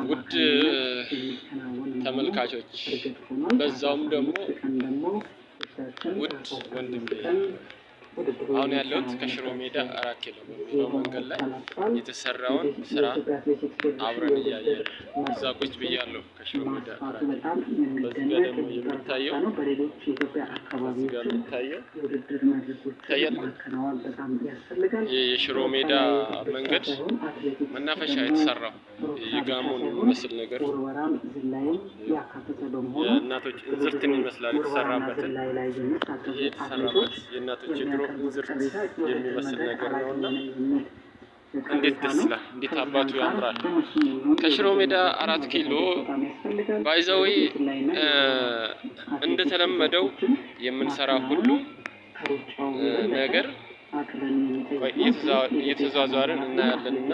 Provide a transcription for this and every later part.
ውድ ተመልካቾች በዛውም ደግሞ ውድ ወንድሜ አሁን ያለሁት ከሽሮ ሜዳ 4 ኪሎ በሚለው መንገድ ላይ የተሰራውን ስራ አብረን እያየን እዛ ቁጭ ብያለሁ። ከሽሮ ሜዳ 4 ኪሎ በዚህ ጋር ደግሞ የሚታየው የሽሮ ሜዳ መንገድ መናፈሻ የተሰራው የጋሞን መስል ነገር የእናቶች እንዝርትን ይመስላል የተሰራበት የእናቶች እግሮ እንዝርት የሚመስል ነገር ነውና እንዴት ደስ ይላል! እንዴት አባቱ ያምራል! ከሽሮ ሜዳ 4 ኪሎ ባይዘዌ እንደተለመደው የምንሰራ ሁሉ ነገር እየተዟዟርን እናያለንና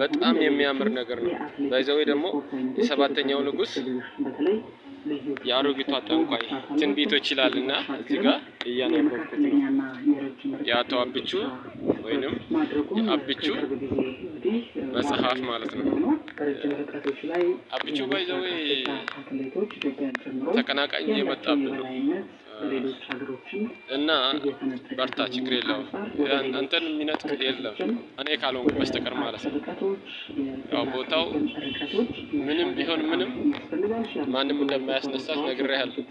በጣም የሚያምር ነገር ነው። ባይዘዌ ደግሞ የሰባተኛው ንጉስ የአሮጊቷ ጠንቋይ ትንቢቶች ይላልና እዚህ ጋር እያነበብኩት ነው። የአቶ አብቹ ወይንም የአብቹ መጽሐፍ ማለት ነው። አብቹ ባይዘዌ ተቀናቃኝ የመጣብን ነው እና በርታ፣ ችግር የለውም አንተን የሚነጥቅ የለም እኔ ካልሆንኩ በስተቀር ማለት ነው። ያው ቦታው ምንም ቢሆን ምንም ማንም እንደማያስነሳት ነግሬሃለሁ።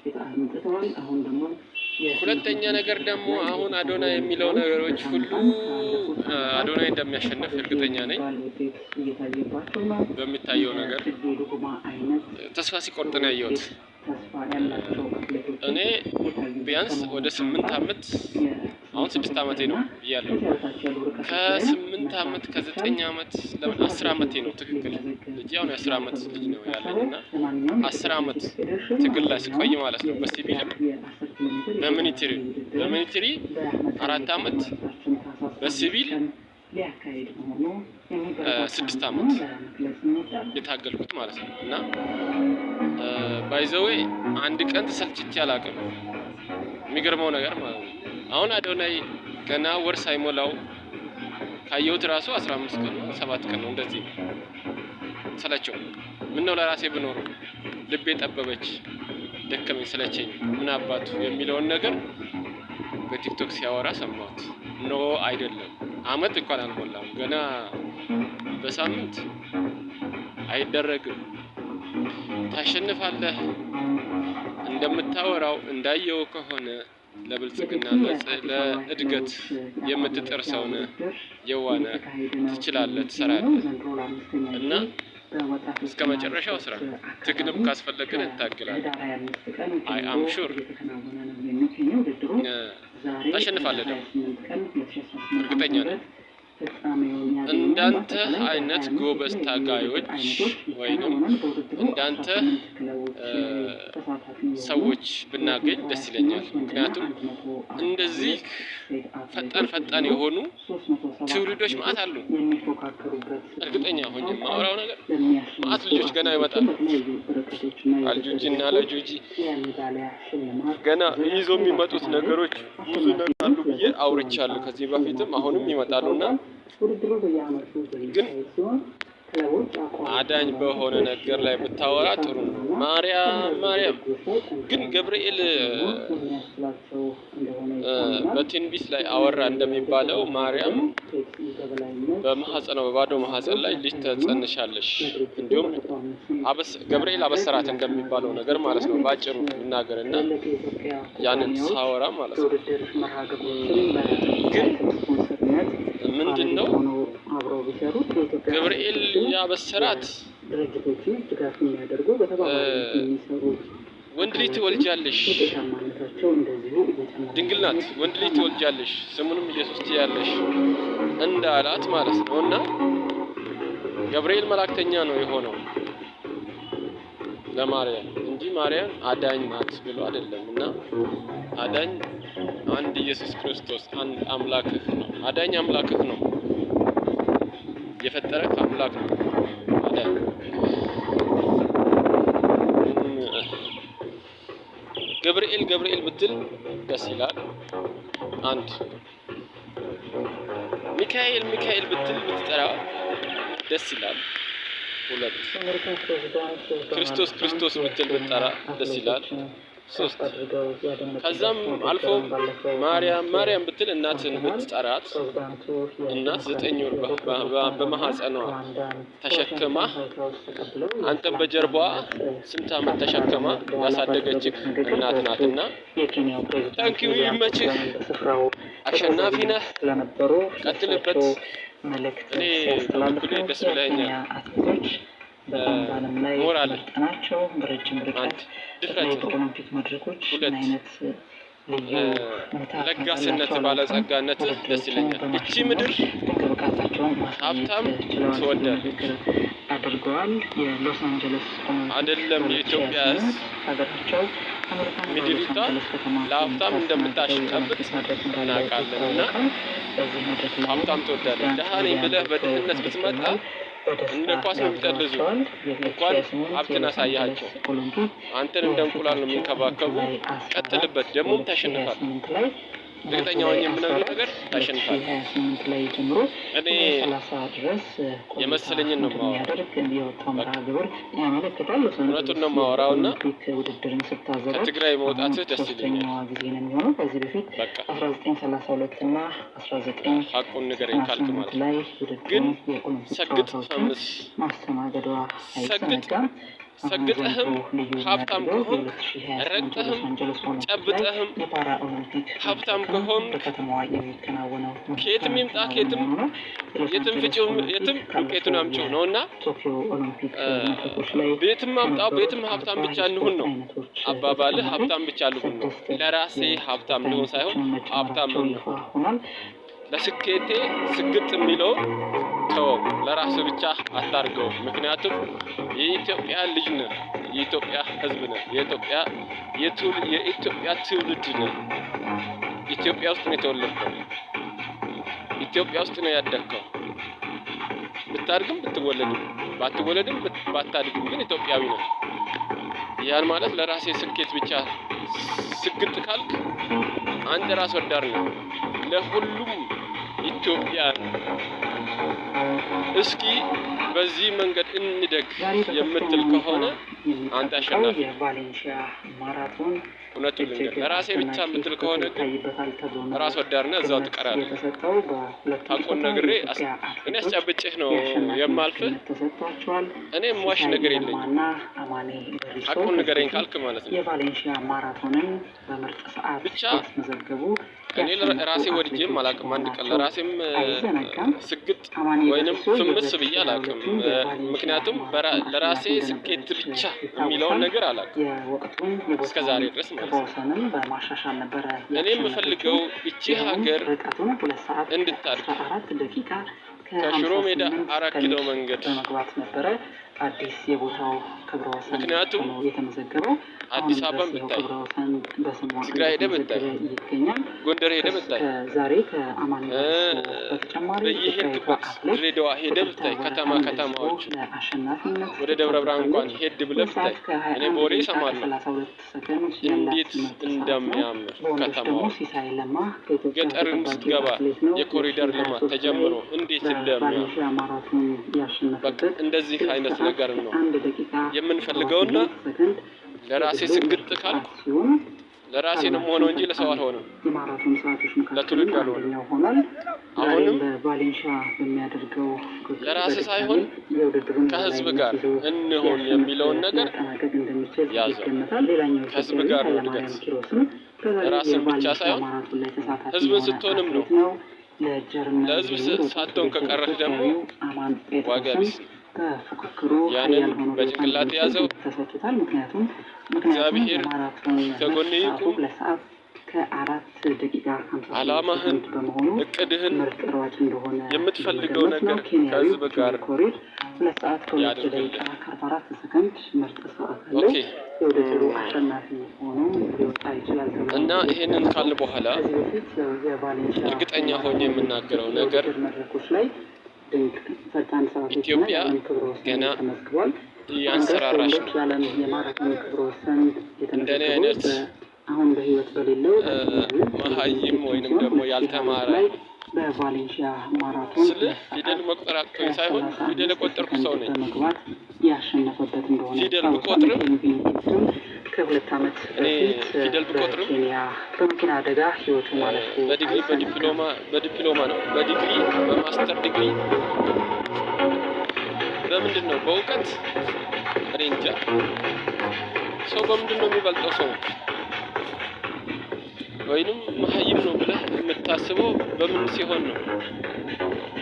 ሁለተኛ ነገር ደግሞ አሁን አዶናይ የሚለው ነገሮች ሁሉ አዶናይ እንደሚያሸንፍ እርግጠኛ ነኝ። በሚታየው ነገር ተስፋ ሲቆርጥ ነው ያየሁት። እኔ ቢያንስ ወደ 8 አመት አሁን 6 አመቴ ነው እያለሁ ከ8 አመት ከ9 አመት ለምን 10 አመቴ ነው ትክክል ልጅ አሁን 10 አመት ልጅ ነው ያለኝና 10 አመት ትግል ላይ ስቆይ ማለት ነው። በሲቪል በሚሊተሪ 4 አመት በሲቪል 6 አመት የታገልኩት ማለት ነው። እና ባይዘዌ አንድ ቀን ተሰልችቼ አላውቅም። የሚገርመው ነገር ማለት ነው አሁን አዶናይ ገና ወር ሳይሞላው ካየሁት ራሱ 15 ቀን ነው 7 ቀን ነው እንደዚህ ሰለቸው። ምን ነው ለራሴ ብኖር ልቤ ጠበበች፣ ደከመኝ፣ ሰለቸኝ ምን አባቱ የሚለውን ነገር በቲክቶክ ሲያወራ ሰማሁት። ኖ አይደለም አመት እንኳን አልሞላም ገና በሳምንት አይደረግም። ታሸንፋለህ እንደምታወራው እንዳየው ከሆነ ለብልጽግና ለእድገት የምትጥር ሰው ነህ፣ የዋህ ነህ፣ ትችላለህ፣ ትሰራለህ እና እስከ መጨረሻው ስራ ትግልም ካስፈለገን እንታገላለን። አይ አም ሹር ታሸንፋለህ ደግሞ እርግጠኛ ነኝ። እንዳንተ አይነት ጎበዝ ታጋዮች ወይንም እንዳንተ ሰዎች ብናገኝ ደስ ይለኛል። ምክንያቱም እንደዚህ ፈጣን የሆኑ ትውልዶች ማለት አሉ። እርግጠኛ ሆኜ ማውራው ነገር ማለት ልጆች ገና ይመጣሉ። አልጁጂና ለጁጂ ገና ይዞ የሚመጡት ነገሮች ብዙ ነገር አሉ ብዬ አውርቻለሁ ከዚህ በፊትም አሁንም ይመጣሉና ግን አዳኝ በሆነ ነገር ላይ ብታወራ ጥሩ ነው። ማርያም ግን ገብርኤል በትንቢት ላይ አወራ እንደሚባለው ማርያም በማህፀኗ በባዶ ማህፀን ላይ ልጅ ተጸንሻለሽ፣ እንዲሁም ገብርኤል አበሰራት እንደሚባለው ነገር ማለት ነው። ባጭሩ እናገርና ያንን ሳወራ ማለት ነው ግን ምንድነው ገብርኤል ያበሰራት ወንድ ልጅ ትወልጃለሽ፣ ድንግል ናት፣ ወንድ ልጅ ትወልጃለሽ፣ ስሙንም ኢየሱስ ትያለሽ እንዳላት ማለት ነውና ገብርኤል መላእክተኛ ነው የሆነው ለማርያም እንጂ ማርያም አዳኝ ናት ብሎ አይደለምና አዳኝ አንድ ኢየሱስ ክርስቶስ አንድ አምላክህ ነው። አዳኝ አምላክህ ነው፣ የፈጠረህ አምላክ ነው አዳኝ። ገብርኤል ብትል ደስ ይላል። አንድ ሚካኤል ብትጠራ ደስ ይላል። ሁለት ክርስቶስ ብትል ብትጠራ ደስ ይላል። ሶስት ከዛም አልፎ ማርያም ብትል እናትን ብትጠራት እናት 9 ወር በማህፀኗ ተሸክማ አንተን በጀርባዋ ስንት ዓመት ተሸክማ ያሳደገችህ እናት ናትና ታንኪዩ ይመችህ። አሸናፊ ነህ፣ ቀጥልበት። እኔ በበኩሌ ደስ ብለኸኛል። ሞራል አንድ ድፍረት፣ ሁለት ለጋስነት፣ ባለጸጋነት ደስ ይለኛል። እቺ ምድር ሀብታም ትወዳለች አይደለም? የኢትዮጵያ ሕዝብ ምድሪቷ ለሀብታም እንደምታሽቀብጥ እናውቃለን። እና ሀብታም ትወዳለች። ደሃ ነኝ ብለህ በድህነት ብትመጣ እንደ ኳስ ነው የሚጠልዙ። እንኳን ሀብትን አሳያቸው፣ አንተን እንደ እንቁላል ነው የሚንከባከቡ። ቀጥልበት፣ ደግሞም ታሸንፋለህ። እርግጠኛ ሆኜ የምነግርህ ነገር ታሸንፋለህ። እኔ የመሰለኝን ነው የማወራው፣ እውነቱን ነው የማወራው። እና ከትግራይ መውጣትህ ደስ ይለኛል። በቃ ሀቁን ንገረኝ ካልክ ማለት ነው። ግን ሰግጥ ፈምስ፣ ሰግጠህም ሀብታም ከሆን፣ ረግጠህም ጨብጠህም ሀብታም ከሆን፣ ከየትም ይምጣ የትም ፍጪው የትም ዱቄቱን አምጪው ነው። እና ቤትም አምጣው ቤትም ሀብታም ብቻ እንሁን ነው አባባልህ። ሀብታም ብቻ ልሁን ነው። ለራሴ ሀብታም ልሁን ሳይሆን ሀብታም ነው። ለስኬቴ ስግጥ የሚለው ተወው፣ ለራስ ብቻ አታርገው። ምክንያቱም የኢትዮጵያ ልጅ ነህ፣ የኢትዮጵያ ሕዝብ ነህ፣ የኢትዮጵያ ትውልድ ነህ። ኢትዮጵያ ውስጥ ነው የተወለድከው፣ ኢትዮጵያ ውስጥ ነው ያደግከው። ብታድግም ብትወለድም፣ ባትወለድም ባታድግም ግን ኢትዮጵያዊ ነህ። ያን ማለት ለራሴ ስኬት ብቻ ስግጥ ካልክ አንተ ራስ ወዳድ ነህ። ለሁሉም ኢትዮጵያን እስኪ በዚህ መንገድ እንደግ የምትል ከሆነ አንተ አሸናፊ። እውነቱን ልንገር፣ ለራሴ ብቻ የምትል ከሆነ ግን ራስ ወዳድ ነህ፣ እዛው ትቀራለህ። ሀቁን ነግሬ እኔ አስጨብጭህ ነው የማልፍህ። እኔ የምዋሽ ነገር የለኝም። ሀቁን ንገረኝ ካልክ ማለት ነው። ብቻ እኔ ራሴ ወድጄም አላውቅም። አንድ ቀን ለራሴም ስግጥ ወይንም ፍምስ ብዬ አላውቅም። ምክንያቱም ለራሴ ስኬት ብቻ የሚለውን ነገር አላውቅም እስከዛሬ ድረስ ማለት ነው። እኔ የምፈልገው ይቺ ሀገር እንድታድግ ከሽሮ ሜዳ 4 ኪሎ መንገድ አዲስ የቦታው ክብረ ወሰን ምክንያቱም የተመዘገበው አዲስ አበባን ብታይ፣ ትግራይ ሄደህ ብታይ፣ ጎንደር ሄደህ ብታይ፣ ዛሬ ከአማን በተጨማሪ በየሄድክበት ድሬዳዋ ሄደህ ብታይ፣ ከተማዎች ወደ ደብረ ብርሃን እንኳን ሄድ ብለህ ብታይ፣ እኔ በወሬ እሰማለሁ እንዴት እንደሚያምር ከተማው። ገጠርን ስትገባ የኮሪደር ልማት ተጀምሮ እንዴት እንደሚያምር በቃ እንደዚህ አይነት ነገር ነው የምንፈልገውና ለራሴ ስግጥ ካልኩ ለራሴ ነው ሆኖ እንጂ ለሰው አልሆነም፣ ለትውልድ አልሆነም። አሁንም ለራሴ ሳይሆን ከህዝብ ጋር እንሆን የሚለውን ነገር ያዘው። ከህዝብ ጋር ነው እድገት። ራስን ብቻ ሳይሆን ህዝብን ስትሆንም ነው። ለህዝብ ሳትሆን ከቀረህ ደግሞ ዋጋ ቢስ ያንን በጭንቅላት ያዘው። እግዚአብሔር ከጎንህ ይቁም። ዓላማህን፣ እቅድህን፣ የምትፈልገው ነገር ከህዝብ ጋር ያድርግልህ። ኦኬ። እና ይሄንን ካልን በኋላ እርግጠኛ ሆኜ የምናገረው ነገር ኢትዮጵያ ገና እያንሰራራች ነው። እንደኔ አይነት መሀይም ወይንም ደግሞ ያልተማረ በቫሌንሺያ ማራቶን ስለ ፊደል መቁጠር አቅቶኝ ሳይሆን ፊደል የቆጠርኩ ሰው ነኝ። በመግባት ያሸነፈበት እንደሆነ ፊደል ብቆጥርም ከ2 ዓመት በፊት በኬንያ በመኪና አደጋ ህይወቱ ማለፉ በዲፕሎማ ነው። በዲግሪ በማስተር ዲግሪ በምንድን ነው? በእውቀት እኔ እንጃ። ሰው በምንድን ነው የሚበልጠው? ሰው ወይንም መሀይም ነው ብለህ የምታስበው በምን ሲሆን ነው?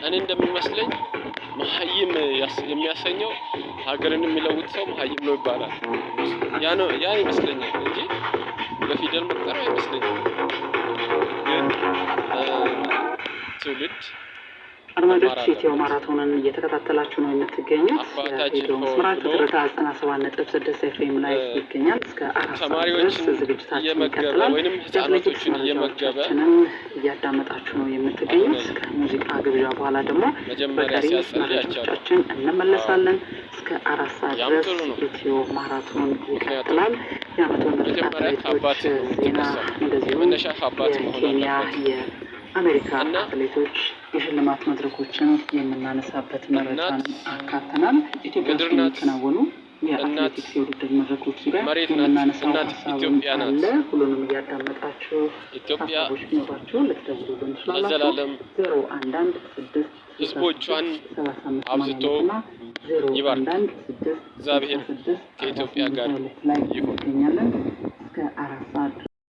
እኔ እንደሚመስለኝ መሀይም የሚያሰኘው ሀገርን የሚለውጥ ሰው መሀይም ነው ይባላል። ያ ይመስለኛል እንጂ በፊደል መቁጠር አይመስለኝም። ግን ትውልድ አድማጮች ኢትዮ ማራቶንን እየተከታተላችሁ ነው የምትገኙት። የሬዲዮ መስመር ትርታ 97.6 ኤፍኤም ላይ ይገኛል። እስከ 4 ሰዓት ድረስ ዝግጅታችን ይቀጥላል። ህጻናቶችን እየመገበ እያዳመጣችሁ ነው የምትገኙት። ከሙዚቃ ግብዣ በኋላ ደግሞ በቀሪ መረጃዎቻችን እንመለሳለን። እስከ 4 ሰዓት ድረስ ኢትዮ ማራቶን ይቀጥላል። የዓመቱን አትሌቶች ዜና እንደዚሁም የኬንያ የአሜሪካ አትሌቶች የሽልማት መድረኮችን የምናነሳበት መረጃን አካተናል። ኢትዮጵያ ውስጥ የሚከናወኑ የአትሌቲክስ የውድድር መድረኮች ዙሪያ የምናነሳው ሀሳብም አለ። ሁሉንም እያዳመጣችሁ ሀሳቦች ቢኖራችሁ ልትደውሉልን ትችላላችሁ። 011 ህዝቦቿን አብዝቶ ይባርክ። እግዚአብሔር ከኢትዮጵያ ጋር ይሁን። እንገኛለን እስከ 4 ሰዓት